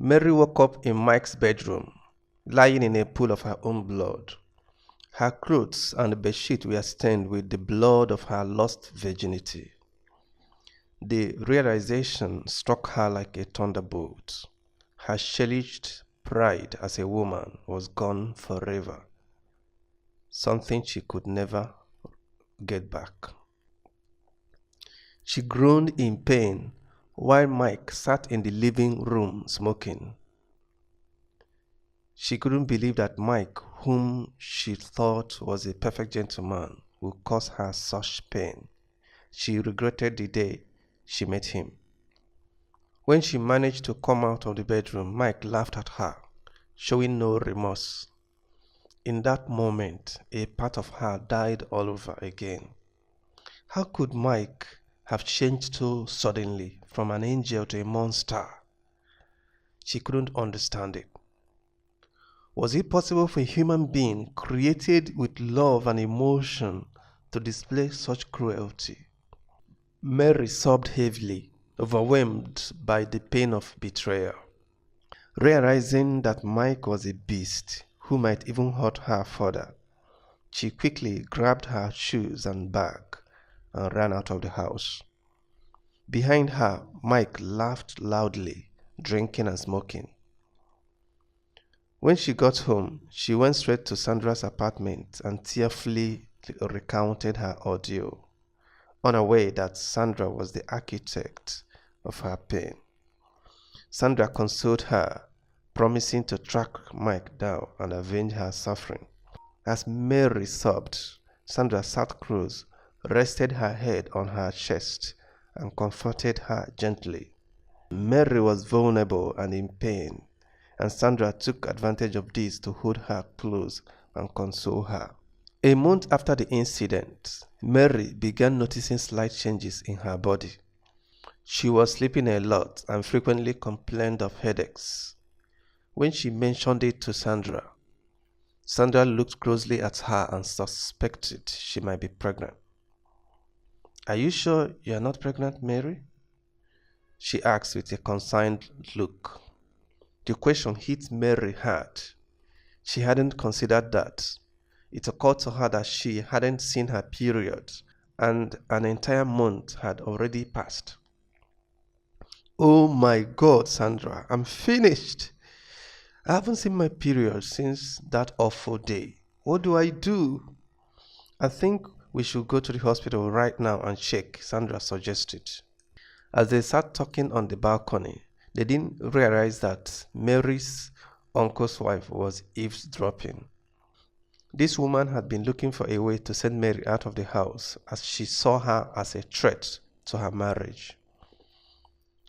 Mary woke up in Mike's bedroom, lying in a pool of her own blood. Her clothes and the bedsheet were stained with the blood of her lost virginity. The realization struck her like a thunderbolt. Her cherished pride as a woman was gone forever, something she could never get back. She groaned in pain while Mike sat in the living room smoking. She couldn't believe that Mike, whom she thought was a perfect gentleman, would cause her such pain. She regretted the day she met him. When she managed to come out of the bedroom, Mike laughed at her, showing no remorse. In that moment, a part of her died all over again. How could Mike have changed so suddenly from an angel to a monster? She couldn't understand it. Was it possible for a human being created with love and emotion to display such cruelty? Mary sobbed heavily, overwhelmed by the pain of betrayal. Realizing that Mike was a beast who might even hurt her further, she quickly grabbed her shoes and bag and ran out of the house. Behind her, Mike laughed loudly, drinking and smoking. When she got home, she went straight to Sandra's apartment and tearfully recounted her ordeal, unaware that Sandra was the architect of her pain. Sandra consoled her, promising to track Mike down and avenge her suffering. As Mary sobbed, Sandra sat close, rested her head on her chest, and comforted her gently. Mary was vulnerable and in pain, and Sandra took advantage of this to hold her close and console her. A month after the incident, Mary began noticing slight changes in her body. She was sleeping a lot and frequently complained of headaches. When she mentioned it to Sandra, Sandra looked closely at her and suspected she might be pregnant. "Are you sure you are not pregnant, Mary?" she asked with a concerned look. The question hit Mary hard. She hadn't considered that. It occurred to her that she hadn't seen her period, and an entire month had already passed. "Oh my God, Sandra, I'm finished. I haven't seen my period since that awful day. What do I do?" "I think we should go to the hospital right now and check," Sandra suggested. As they sat talking on the balcony, they didn't realize that Mary's uncle's wife was eavesdropping. This woman had been looking for a way to send Mary out of the house, as she saw her as a threat to her marriage.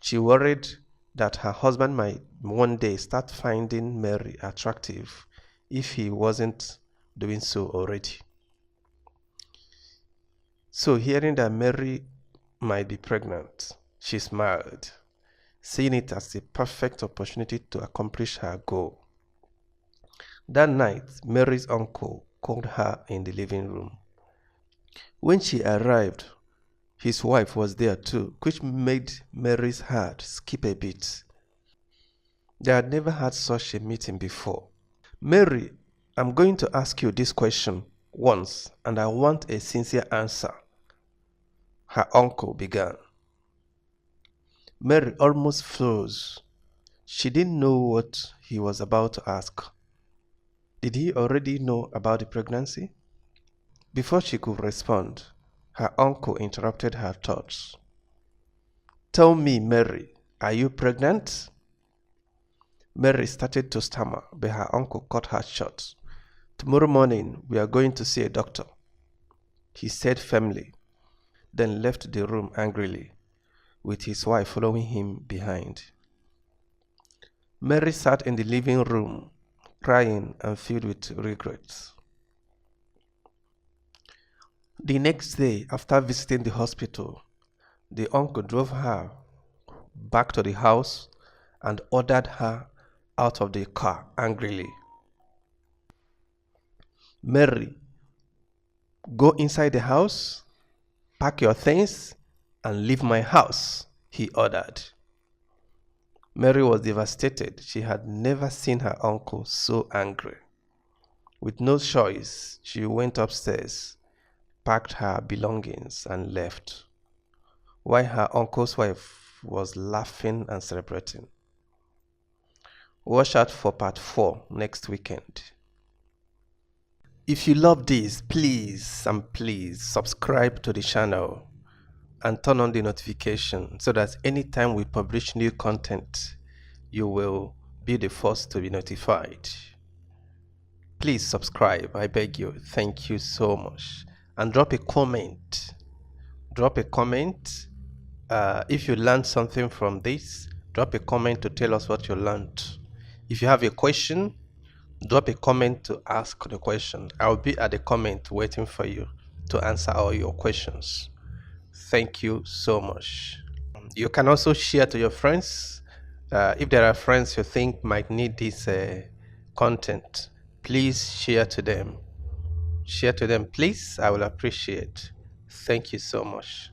She worried that her husband might one day start finding Mary attractive if he wasn't doing so already. So, hearing that Mary might be pregnant, she smiled, seeing it as the perfect opportunity to accomplish her goal. That night, Mary's uncle called her in the living room. When she arrived, his wife was there too, which made Mary's heart skip a beat. They had never had such a meeting before. "Mary, I'm going to ask you this question once, and I want a sincere answer," her uncle began. Mary almost froze. She didn't know what he was about to ask. Did he already know about the pregnancy? Before she could respond, her uncle interrupted her thoughts. "Tell me, Mary, are you pregnant?" Mary started to stammer, but her uncle cut her short. "Tomorrow morning, we are going to see a doctor," he said firmly, then left the room angrily, with his wife following him behind. Mary sat in the living room, crying and filled with regrets. The next day, after visiting the hospital, the uncle drove her back to the house and ordered her out of the car angrily. "Mary, go inside the house, pack your things, and leave my house," he ordered. Mary was devastated. She had never seen her uncle so angry. With no choice, she went upstairs, packed her belongings, and left, while her uncle's wife was laughing and celebrating. Watch out for part 4 next weekend. If you love this, please subscribe to the channel and turn on the notification so that anytime we publish new content, you will be the first to be notified. Please subscribe, I beg you. Thank you so much. And drop a comment. If you learned something from this, drop a comment to tell us what you learned. If you have a question, drop a comment to ask the question. I'll be at the comment waiting for you to answer all your questions. Thank you so much. You can also share to your friends. If there are friends you think might need this content, please share to them. Share to them, please. I will appreciate. Thank you so much.